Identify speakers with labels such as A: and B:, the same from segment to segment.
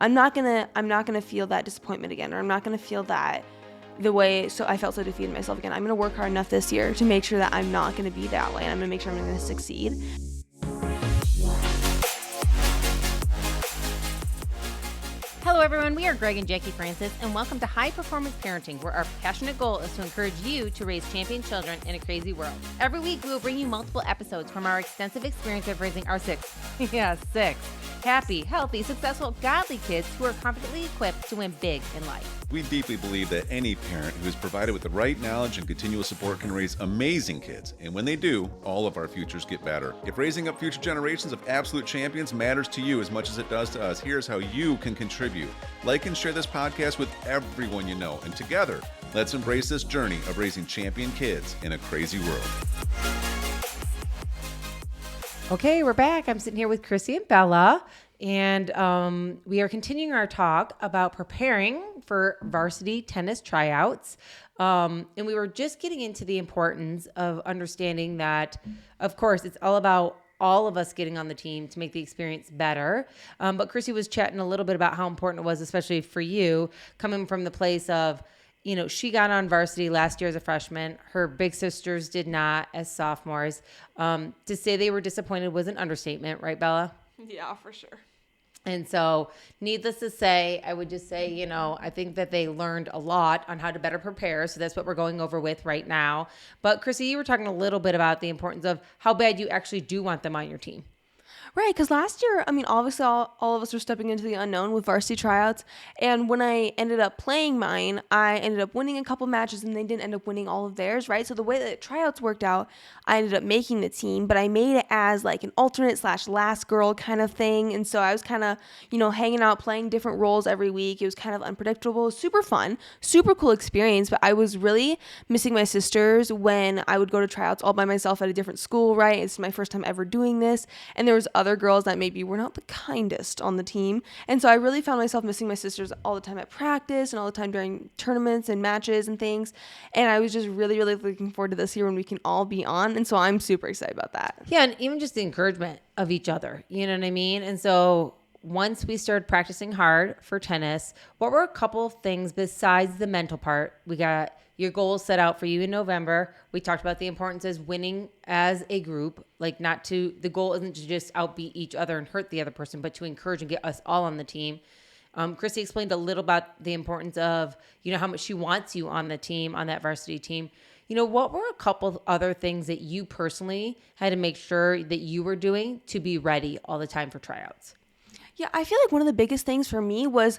A: I'm not gonna feel that disappointment again, or I'm not gonna feel that the way I felt so defeated myself again. I'm gonna work hard enough this year to make sure that I'm not gonna be that way, and I'm gonna make sure I'm gonna succeed.
B: Hello everyone, we are Greg and Jacquie Francis, and welcome to High Performance Parenting, where our passionate goal is to encourage you to raise champion children in a crazy world. Every week we will bring you multiple episodes from our extensive experience of raising our six happy, healthy, successful, godly kids who are confidently equipped to win big in life.
C: We deeply believe that any parent who is provided with the right knowledge and continual support can raise amazing kids. And when they do, all of our futures get better. If raising up future generations of absolute champions matters to you as much as it does to us, here's how you can contribute. Like and share this podcast with everyone you know. And together, let's embrace this journey of raising champion kids in a crazy world.
B: Okay, we're back. I'm sitting here with Chrissy and Bella, and we are continuing our talk about preparing for varsity tennis tryouts. And we were just getting into the importance of understanding that, of course, it's all about all of us getting on the team to make the experience better. But Chrissy was chatting a little bit about how important it was, especially for you, coming from the place of, you know, she got on varsity last year as a freshman. Her big sisters did not as sophomores. To say they were disappointed was an understatement, right, Bella?
A: Yeah, for sure.
B: And so needless to say, I would just say, you know, I think that they learned a lot on how to better prepare. So that's what we're going over with right now. But Chrissy, you were talking a little bit about the importance of how bad you actually do want them on your team.
A: Right, because last year, I mean, obviously all of us were stepping into the unknown with varsity tryouts, and when I ended up playing mine, I ended up winning a couple matches, and they didn't end up winning all of theirs, right? So the way that tryouts worked out, I ended up making the team, but I made it as like an alternate / last girl kind of thing, and so I was kind of, you know, hanging out, playing different roles every week. It was kind of unpredictable. It was super fun, super cool experience, but I was really missing my sisters when I would go to tryouts all by myself at a different school, right? It's my first time ever doing this, and there was other girls that maybe were not the kindest on the team. And so I really found myself missing my sisters all the time at practice and all the time during tournaments and matches and things. And I was just really, really looking forward to this year when we can all be on. And so I'm super excited about that.
B: Yeah, and even just the encouragement of each other, you know what I mean? And so once we started practicing hard for tennis, what were a couple of things besides the mental part? We got your goals set out for you in November. We talked about the importance of winning as a group, like the goal isn't to just outbeat each other and hurt the other person, but to encourage and get us all on the team. Chrissy explained a little about the importance of, you know, how much she wants you on the team, on that varsity team. You know, what were a couple other things that you personally had to make sure that you were doing to be ready all the time for tryouts?
A: Yeah, I feel like one of the biggest things for me was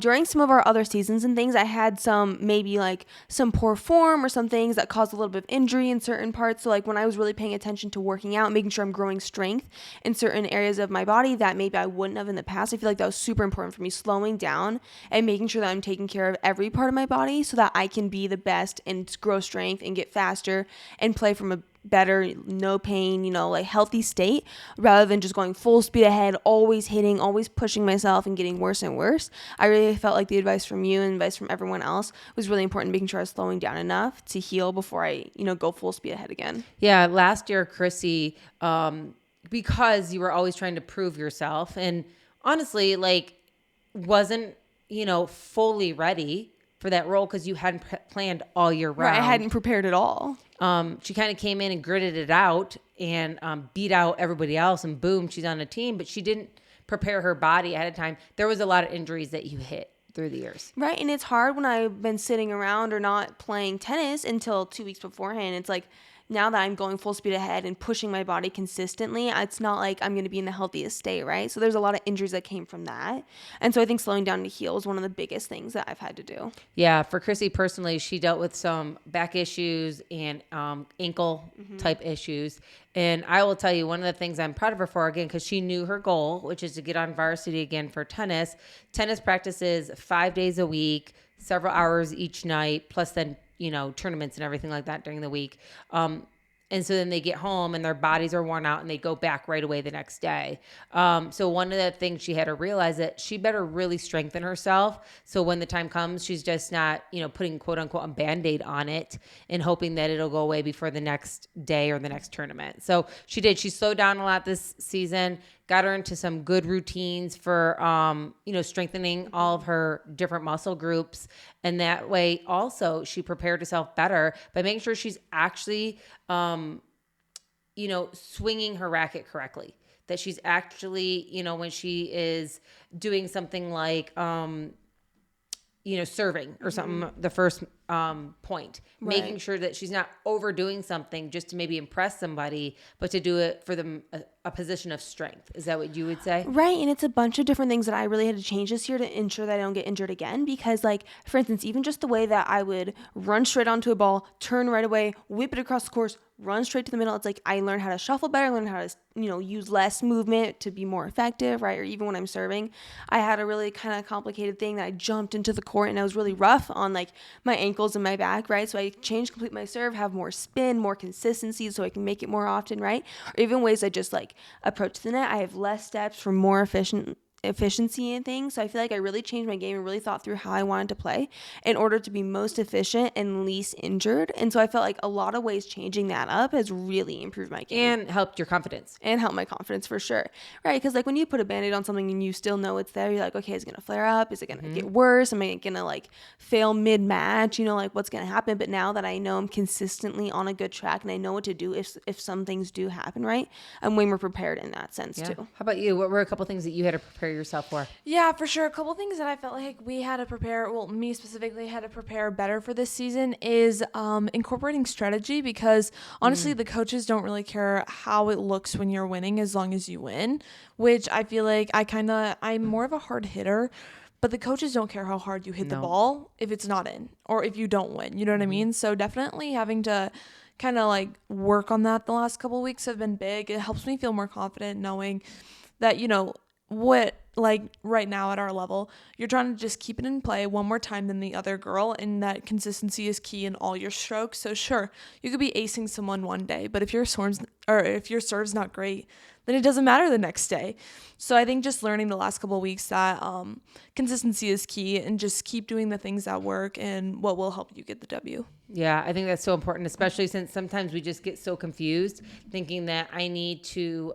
A: during some of our other seasons and things, I had maybe some poor form or some things that caused a little bit of injury in certain parts. So like when I was really paying attention to working out, making sure I'm growing strength in certain areas of my body that maybe I wouldn't have in the past, I feel like that was super important for me, slowing down and making sure that I'm taking care of every part of my body so that I can be the best and grow strength and get faster and play from a better, no pain, you know, like healthy state rather than just going full speed ahead, always hitting, always pushing myself and getting worse and worse. I really felt like the advice from you and advice from everyone else was really important, making sure I was slowing down enough to heal before I, you know, go full speed ahead again.
B: Yeah, last year, Chrissy, because you were always trying to prove yourself and honestly, like, wasn't, you know, fully ready for that role because you hadn't planned all year round.
A: Right, I hadn't prepared at all.
B: She kind of came in and gritted it out and beat out everybody else, and boom, she's on a team, but she didn't prepare her body ahead of time. There was a lot of injuries that you hit through the years.
A: Right, and it's hard when I've been sitting around or not playing tennis until 2 weeks beforehand. It's like, now that I'm going full speed ahead and pushing my body consistently, it's not like I'm going to be in the healthiest state, right? So there's a lot of injuries that came from that. And so I think slowing down to heal is one of the biggest things that I've had to do.
B: Yeah, for Chrissy personally, she dealt with some back issues and ankle type issues. And I will tell you, one of the things I'm proud of her for, again, because she knew her goal, which is to get on varsity again for tennis. Tennis practices 5 days a week, several hours each night, plus then, you know, tournaments and everything like that during the week. And so then they get home and their bodies are worn out and they go back right away the next day. So one of the things she had to realize that she better really strengthen herself. So when the time comes, she's just not, you know, putting quote unquote a Band-Aid on it and hoping that it'll go away before the next day or the next tournament. So she did. She slowed down a lot this season, got her into some good routines for, strengthening all of her different muscle groups. And that way also she prepared herself better by making sure she's actually, swinging her racket correctly. That she's actually, when she is doing something like, serving or something, the first point, making sure that she's not overdoing something just to maybe impress somebody, but to do it for a position of strength. Is that what you would say?
A: Right. And it's a bunch of different things that I really had to change this year to ensure that I don't get injured again. Because, like, for instance, even just the way that I would run straight onto a ball, turn right away, whip it across the course, run straight to the middle. It's like I learned how to shuffle better, I learned how to, use less movement to be more effective, right? Or even when I'm serving, I had a really kind of complicated thing that I jumped into the court and I was really rough on like my ankles and my back, right? So I changed complete my serve, have more spin, more consistency so I can make it more often, right? Or even ways I just like approach the net. I have less steps for more efficiency and things. So I feel like I really changed my game and really thought through how I wanted to play in order to be most efficient and least injured. And so I felt like a lot of ways changing that up has really improved my game.
B: And helped your confidence.
A: And helped my confidence for sure. Right. Because like when you put a Band-Aid on something and you still know it's there, you're like, okay, is it going to flare up? Is it going to get worse? Am I going to like fail mid-match? Like what's going to happen? But now that I know I'm consistently on a good track and I know what to do if some things do happen, right? I'm way more prepared in that sense too.
B: How about you? What were a couple things that you had to prepare yourself for?
D: Yeah, for sure. A couple things that I felt like we had to prepare, well, me specifically had to prepare better for this season is incorporating strategy, because honestly, the coaches don't really care how it looks when you're winning as long as you win, which I feel like I'm more of a hard hitter, but the coaches don't care how hard you hit the ball if it's not in or if you don't win. You know what I mean? So definitely having to kind of like work on that the last couple of weeks have been big. It helps me feel more confident knowing that, what like right now at our level, you're trying to just keep it in play one more time than the other girl, and that consistency is key in all your strokes. So sure, you could be acing someone one day, but if your serve's not great, then it doesn't matter the next day. So I think just learning the last couple of weeks that consistency is key, and just keep doing the things that work and what will help you get the W.
B: Yeah, I think that's so important, especially since sometimes we just get so confused thinking that I need to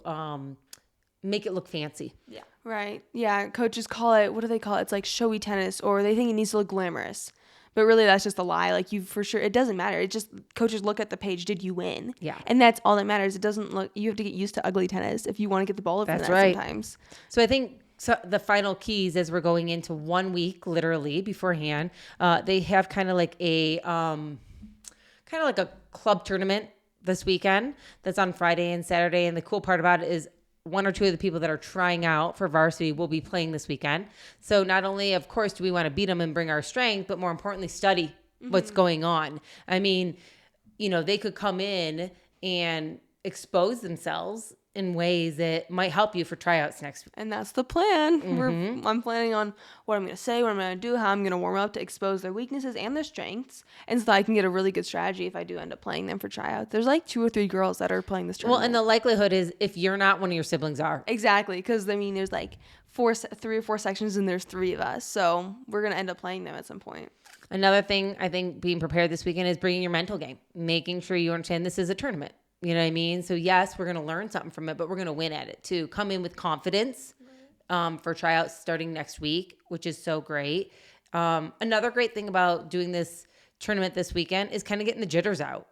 B: make it look fancy.
A: Yeah. Right. Yeah. Coaches call it, what do they call it? It's like showy tennis, or they think it needs to look glamorous. But really that's just a lie. Like for sure, it doesn't matter. It just, coaches look at the page, did you win?
B: Yeah.
A: And that's all that matters. It doesn't look, you have to get used to ugly tennis if you want to get the ball over the net sometimes.
B: So I think the final keys as we're going into 1 week, literally beforehand, they have kind of like a club tournament this weekend that's on Friday and Saturday. And the cool part about it is one or two of the people that are trying out for varsity will be playing this weekend. So not only, of course, do we want to beat them and bring our strength, but more importantly, study what's going on. I mean, they could come in and expose themselves in ways that might help you for tryouts next week.
A: And that's the plan. I'm planning on what I'm going to say, what I'm going to do, how I'm going to warm up to expose their weaknesses and their strengths, and so that I can get a really good strategy if I do end up playing them for tryouts. There's like 2 or 3 girls that are playing this tournament.
B: Well, and the likelihood is if you're not, one of your siblings are.
A: Exactly, because there's like 3 or 4 sections and there's 3 of us, so we're going to end up playing them at some point.
B: Another thing I think being prepared this weekend is bringing your mental game, making sure you understand this is a tournament. You know what I mean? So yes, we're going to learn something from it, but we're going to win at it too. Come in with confidence for tryouts starting next week, which is so great. Another great thing about doing this tournament this weekend is kind of getting the jitters out.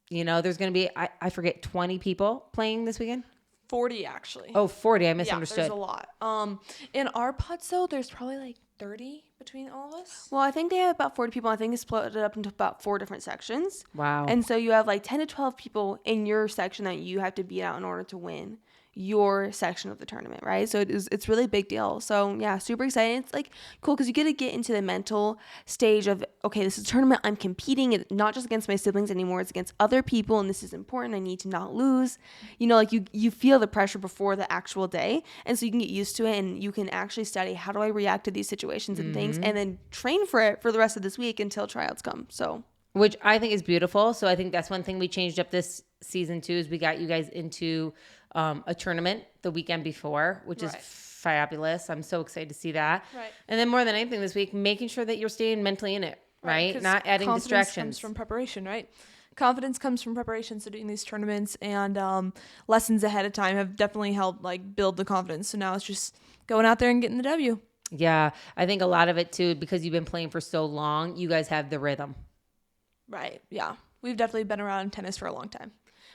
B: Yeah. There's going to be, I forget, 20 people playing this weekend?
D: 40 actually.
B: Oh, 40. I misunderstood.
D: Yeah, there's a lot. In our pods though, there's probably like 30 between all of us.
A: Well, I think they have about 40 people. I think they split it up into about 4 different sections.
B: Wow.
A: And so you have like 10 to 12 people in your section that you have to beat out in order to win your section of the tournament, right? So it's really a big deal. So yeah, super exciting. It's like cool because you get to get into the mental stage of, okay, this is a tournament. I'm competing. It's not just against my siblings anymore. It's against other people, and this is important. I need to not lose. Like you feel the pressure before the actual day, and so you can get used to it, and you can actually study how do I react to these situations and things, and then train for it for the rest of this week until tryouts come. So.
B: Which I think is beautiful. So I think that's one thing we changed up this season too, is we got you guys into a tournament the weekend before, which is fabulous. I'm so excited to see that.
D: Right.
B: And then more than anything this week, making sure that you're staying mentally in it, right? Not adding distractions.
D: Comes from preparation, right? confidence comes from preparation. So doing these tournaments and lessons ahead of time have definitely helped like build the confidence. So now it's just going out there and getting the W.
B: Yeah, I think a lot of it too, because you've been playing for so long, you guys have the rhythm.
D: Right. Yeah. We've definitely been around tennis for a long time.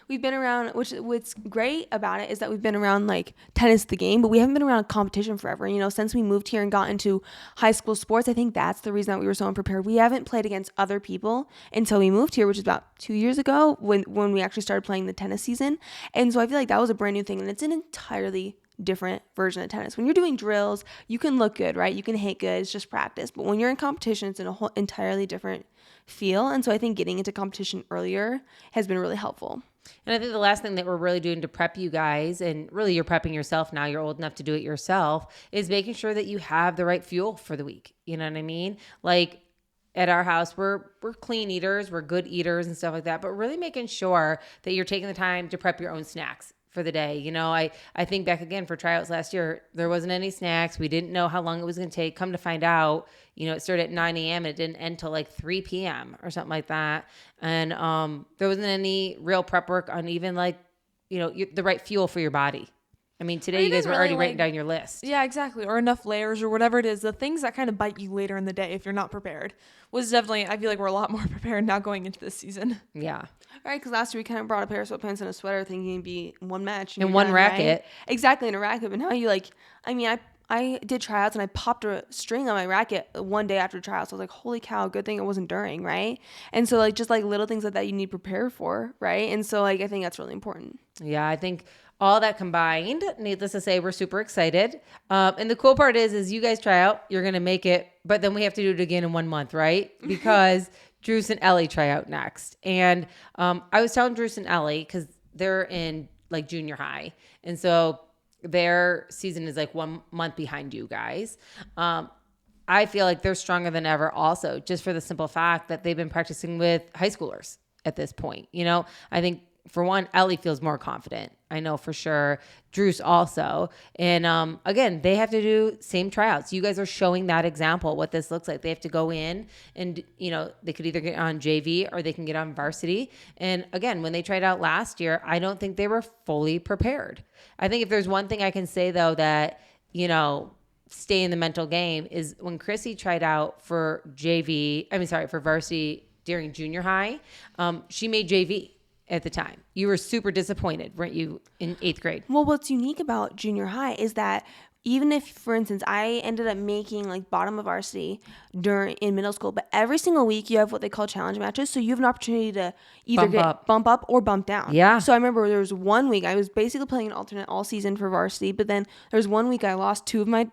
A: We've been around, what's great about it is that we've been around like tennis, the game, but we haven't been around competition forever. You know, since we moved here and got into high school sports, I think that's the reason that we were so unprepared. We haven't played against other people until we moved here, which is about 2 years ago when we actually started playing the tennis season. And so I feel like that was a brand new thing, and it's an entirely different version of tennis. When you're doing drills, you can look good, right? You can hit good. It's just practice. But when you're in competition, it's in a whole entirely different feel. And so I think getting into competition earlier has been really helpful.
B: And I think the last thing that we're really doing to prep you guys, and really you're prepping yourself now, you're old enough to do it yourself, is making sure that you have the right fuel for the week. You know what I mean? Like at our house, we're clean eaters, we're good eaters and stuff like that, but really making sure that you're taking the time to prep your own snacks for the day. You know, I think back again for tryouts last year, there wasn't any snacks. We didn't know how long it was going to take. Come to find out, you know, it started at 9 a.m. and it didn't end till like 3 p.m. or something like that. And there wasn't any real prep work on even like, you know, the right fuel for your body. I mean, today you guys were already writing down your list.
D: Yeah, exactly. Or enough layers or whatever it is. The things that kind of bite you later in the day if you're not prepared was definitely, I feel like we're a lot more prepared now going into this season.
B: Yeah.
A: Right, because last year we kind of brought a pair of sweatpants and a sweater thinking it'd be one match.
B: And one racket.
A: Right? Exactly, in a racket. But now you like, I mean, I did tryouts and I popped a string on my racket one day after tryouts. I was like, holy cow, good thing it wasn't during, right? And so like just like little things like that you need to prepare for, right? And so like I think that's really important.
B: Yeah, I think all that combined, needless to say, we're super excited. And the cool part is you guys try out, you're going to make it, but then we have to do it again in 1 month, right? Because Drews and Ellie try out next. And I was telling Drews and Ellie, because they're in like junior high. And so their season is like 1 month behind you guys. I feel like they're stronger than ever also, just for the simple fact that they've been practicing with high schoolers at this point. You know, I think for one, Ellie feels more confident. I know for sure. Drews also. And again, they have to do same tryouts. You guys are showing that example, what this looks like. They have to go in and, you know, they could either get on JV or they can get on varsity. And again, when they tried out last year, I don't think they were fully prepared. I think if there's one thing I can say, though, that, you know, stay in the mental game is when Chrissy tried out for for varsity during junior high, she made JV. At the time, you were super disappointed, weren't you, in 8th grade?
A: Well, what's unique about junior high is that even if, for instance, I ended up making like bottom of varsity in middle school, but every single week you have what they call challenge matches, so you have an opportunity to either bump up or bump down.
B: Yeah.
A: So I remember there was 1 week I was basically playing an alternate all season for varsity, but then there was 1 week I lost 2 of my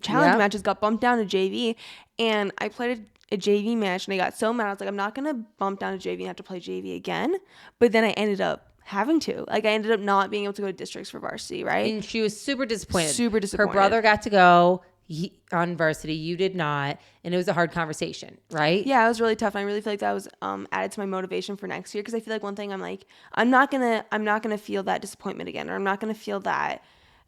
A: challenge matches, got bumped down to JV, and I played a JV match and I got so mad. I was like, I'm not gonna bump down to JV and have to play JV again. But then I ended up having to. Like I ended up not being able to go to districts for varsity, right?
B: And she was super disappointed.
A: Her
B: brother got to go on varsity. You did not. And it was a hard conversation, right?
A: Yeah, it was really tough. And I really feel like that was added to my motivation for next year, because I feel like one thing I'm like, I'm not gonna feel that disappointment again, or I'm not gonna feel that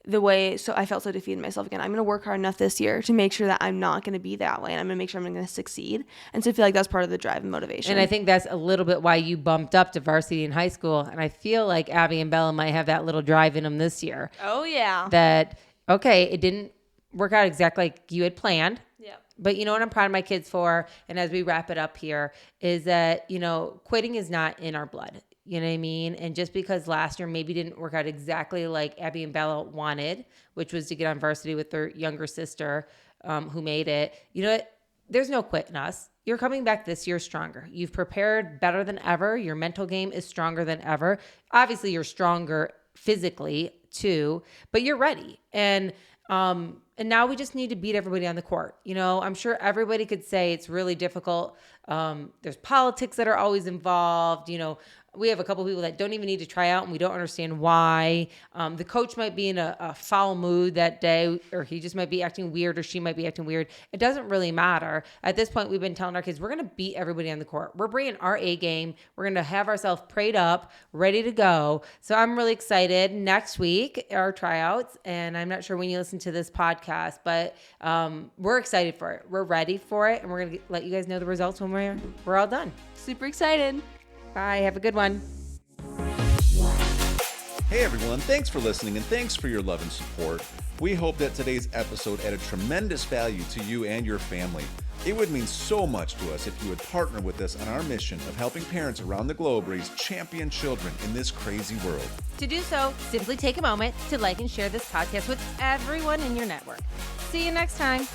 A: the way, so I felt so defeated myself again. I'm going to work hard enough this year to make sure that I'm not going to be that way, and I'm going to make sure I'm going to succeed. And so I feel like that's part of the drive and motivation.
B: And I think that's a little bit why you bumped up to varsity in high school. And I feel like Abby and Bella might have that little drive in them this year.
D: Oh, yeah.
B: That, okay, it didn't work out exactly like you had planned.
D: Yeah.
B: But you know what I'm proud of my kids for, and as we wrap it up here, is that, you know, quitting is not in our blood. You know what I mean? And just because last year maybe didn't work out exactly like Abby and Bella wanted, which was to get on varsity with their younger sister who made it, you know what? There's no quit in us. You're coming back this year stronger. You've prepared better than ever. Your mental game is stronger than ever. Obviously, you're stronger physically too, but you're ready. And now we just need to beat everybody on the court. You know, I'm sure everybody could say it's really difficult. There's politics that are always involved. You know, we have a couple people that don't even need to try out and we don't understand why. The coach might be in a foul mood that day, or he just might be acting weird, or she might be acting weird. It doesn't really matter. At this point, we've been telling our kids, we're going to beat everybody on the court. We're bringing our A game. We're going to have ourselves prayed up, ready to go. So I'm really excited. Next week, our tryouts, and I'm not sure when you listen to this podcast, but we're excited for it. We're ready for it, and we're going to let you guys know the results when we're all done.
A: Super excited.
B: Bye. Have a good one.
C: Hey everyone, thanks for listening and thanks for your love and support. We hope that today's episode added tremendous value to you and your family. It would mean so much to us if you would partner with us on our mission of helping parents around the globe raise champion children in this crazy world.
B: To do so, simply take a moment to like and share this podcast with everyone in your network. See you next time.